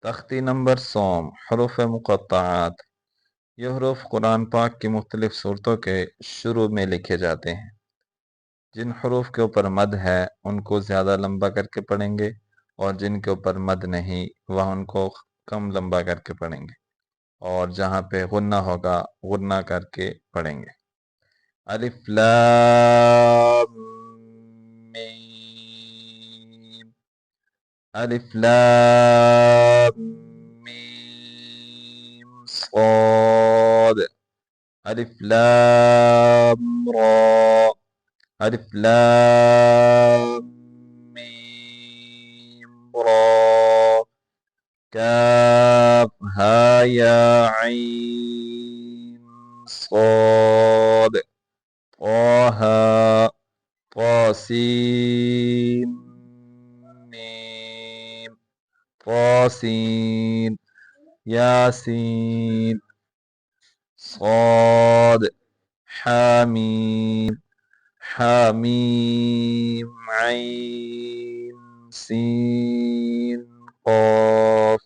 तख्ती नंबर सोम हरूफ मुक़त्तआत। ये हरूफ कुरान पाक की मुख्तलिफ सूरतों के शुरू में लिखे जाते हैं। जिन हरूफ के ऊपर मद है उनको ज़्यादा लंबा करके पढ़ेंगे और जिनके ऊपर मद नहीं वह उनको कम लंबा करके पढ़ेंगे, और जहाँ पे गुन्ना होगा गुन्ना करके पढ़ेंगे। अलिफ लाम मीम। अलिफ लाम मीम صاد। अलिफ लाम را। अलिफ लाम मीम را। काफ हा या ऐन صاد। طه طاسين ميم طاسين ياسين صاد حاميم حاميم عين سين قاف